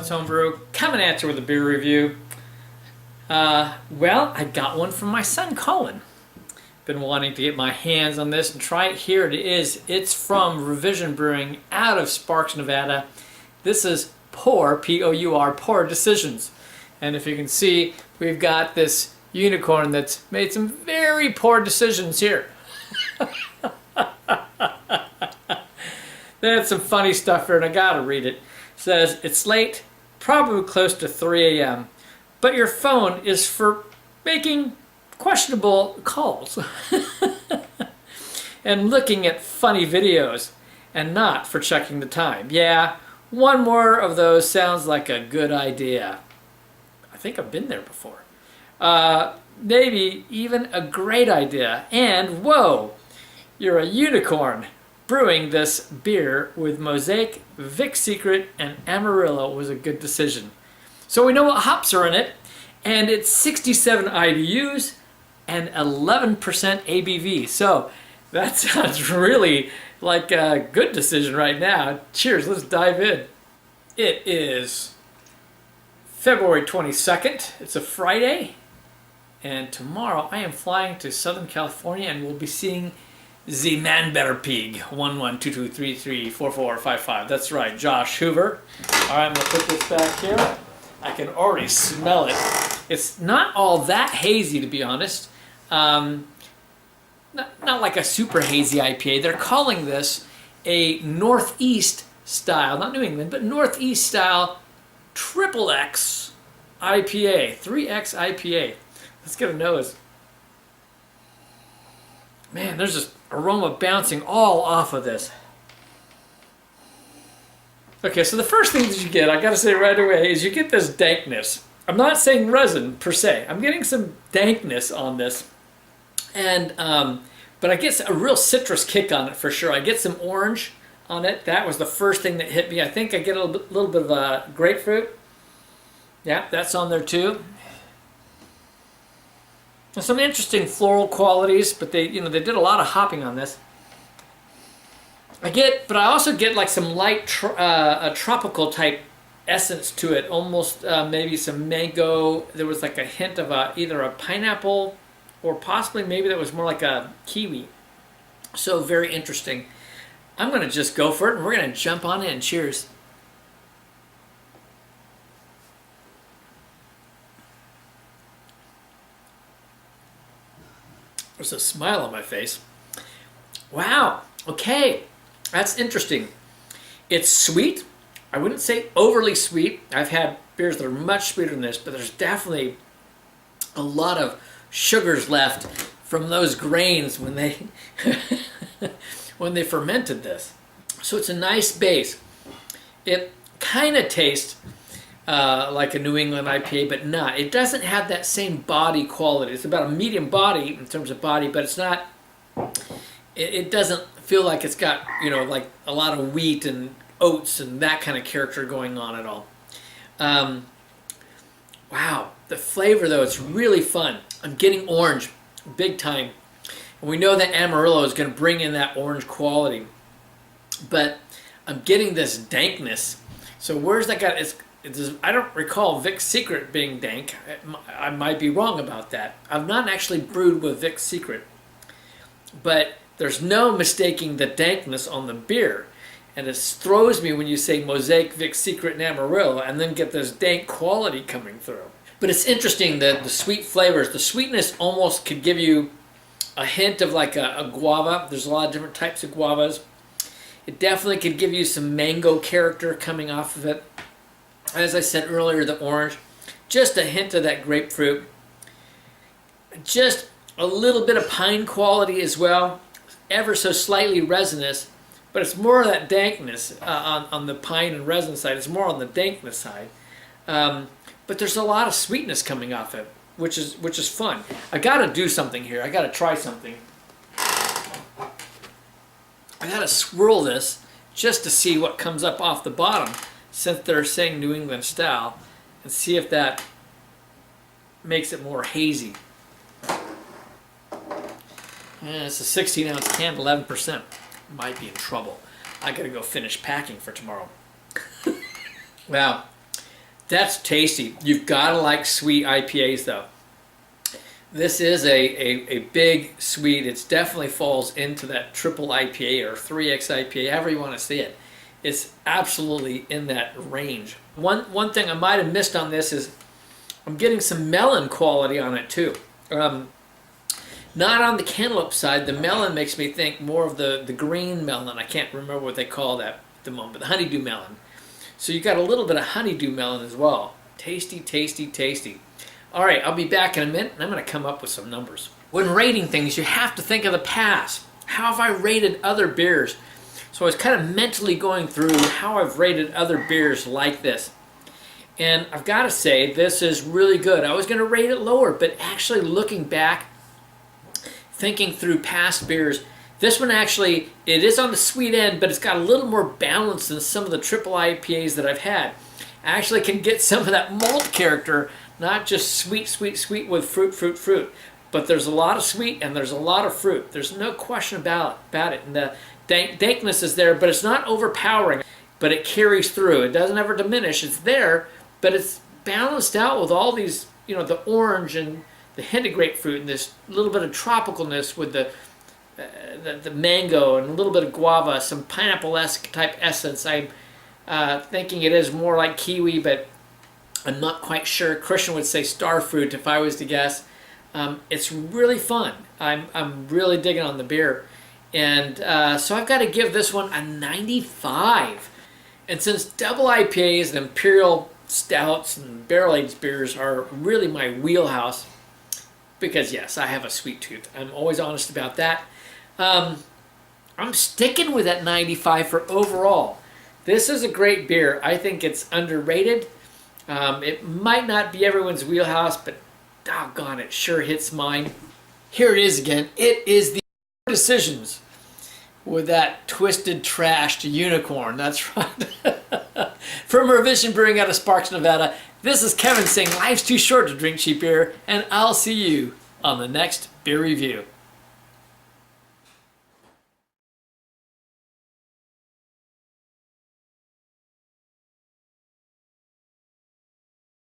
Colin's Homebrew, coming at you with a beer review. Well, I got one from my son Colin. Been wanting to get my hands on this and try it. Here it is. It's from Revision Brewing out of Sparks, Nevada. This is Pour, P-O-U-R, Pour Decisions. And if you can see, we've got this unicorn that's made some very poor decisions here. There's some funny stuff here, and I gotta read it. It says, it's late, probably close to 3 a.m., but your phone is for making questionable calls and looking at funny videos and not for checking the time. Yeah, one more of those sounds like a good idea. I think I've been there before. Maybe even a great idea. And whoa, you're a unicorn. Brewing this beer with Mosaic, Vic Secret, and Amarillo was a good decision. So we know what hops are in it, and it's 67 IBUs and 11% ABV. So that sounds really like a good decision right now. Cheers, let's dive in. It is February 22nd. It's a Friday, and tomorrow I am flying to Southern California and we'll be seeing the Manberpig 1122334455. That's right, Josh Hoover. All right, I'm gonna put this back here. I can already smell it. It's not all that hazy, to be honest. Not like a super hazy IPA. They're calling this a Northeast style, not New England, but Northeast style Triple X IPA, 3X IPA. Let's get a nose. Man, there's this aroma bouncing all off of this. Okay, so the first thing that you get, I gotta say right away, is you get this dankness. I'm not saying resin per se. I'm getting some dankness on this. And, but I get a real citrus kick on it for sure. I get some orange on it. That was the first thing that hit me. I think I get a little bit of grapefruit. Yeah, that's on there too. Some interesting floral qualities, but they did a lot of hopping on this. But I also get like some light tropical type essence to it, almost maybe some mango. There was like a hint of either a pineapple or possibly maybe that was more like a kiwi. So very interesting. I'm gonna just go for it and we're gonna jump on in. Cheers. There's a smile on my face. Wow, okay, that's interesting. It's sweet. I wouldn't say overly sweet. I've had beers that are much sweeter than this, but there's definitely a lot of sugars left from those grains when they when they fermented this. So it's a nice base. It kind of tastes like a New England IPA, but not. It doesn't have that same body quality. It's about a medium body in terms of body, but it's not. It doesn't feel like it's got like a lot of wheat and oats and that kind of character going on at all. Wow, the flavor though, it's really fun. I'm getting orange, big time. And we know that Amarillo is going to bring in that orange quality, but I'm getting this dankness. So where's that got? I don't recall Vic's Secret being dank. I might be wrong about that. I've not actually brewed with Vic's Secret, but there's no mistaking the dankness on the beer. And it throws me when you say Mosaic, Vic's Secret, and Amarillo, and then get this dank quality coming through. But it's interesting that the sweet flavors, the sweetness almost could give you a hint of like a guava. There's a lot of different types of guavas. It definitely could give you some mango character coming off of it. As I said earlier, the orange, just a hint of that grapefruit, just a little bit of pine quality as well, ever so slightly resinous, but it's more of that dankness on the pine and resin side. It's more on the dankness side, but there's a lot of sweetness coming off it, which is fun. I got to do something here. I got to try something. I got to swirl this just to see what comes up off the bottom, since they're saying New England style, and see if that makes it more hazy. Yeah, it's a 16-ounce can, 11%. Might be in trouble. I gotta go finish packing for tomorrow. Wow. That's tasty. You've got to like sweet IPAs though. This is a big sweet. It definitely falls into that triple IPA or 3X IPA, however you want to see it. It's absolutely in that range. One thing I might have missed on this is I'm getting some melon quality on it too. Not on the cantaloupe side. The melon makes me think more of the green melon. I can't remember what they call that at the moment. The honeydew melon. So you got a little bit of honeydew melon as well. Tasty, tasty, tasty. All right, I'll be back in a minute, and I'm going to come up with some numbers. When rating things, you have to think of the past. How have I rated other beers? So I was kind of mentally going through how I've rated other beers like this. And I've got to say, this is really good. I was going to rate it lower, but actually looking back, thinking through past beers, this one actually, it is on the sweet end, but it's got a little more balance than some of the triple IPAs that I've had. I actually can get some of that malt character, not just sweet, sweet, sweet with fruit, fruit, fruit. But there's a lot of sweet and there's a lot of fruit. There's no question about it. And the dankness is there, but it's not overpowering. But it carries through. It doesn't ever diminish. It's there, but it's balanced out with all these, the orange and the hint of grapefruit and this little bit of tropicalness with the mango and a little bit of guava, some pineapple-esque type essence. I'm thinking it is more like kiwi, but I'm not quite sure. Christian would say star fruit if I was to guess. It's really fun. I'm really digging on the beer. And so I've got to give this one a 95. And since double IPAs and imperial stouts and barrel-aged beers are really my wheelhouse, because yes, I have a sweet tooth. I'm always honest about that. I'm sticking with that 95 for overall. This is a great beer. I think it's underrated. It might not be everyone's wheelhouse, but doggone it, sure hits mine. Here it is again. It is the Decisions with that twisted, trashed unicorn. That's right. From Revision Brewing out of Sparks, Nevada, this is Kevin saying life's too short to drink cheap beer, and I'll see you on the next beer review.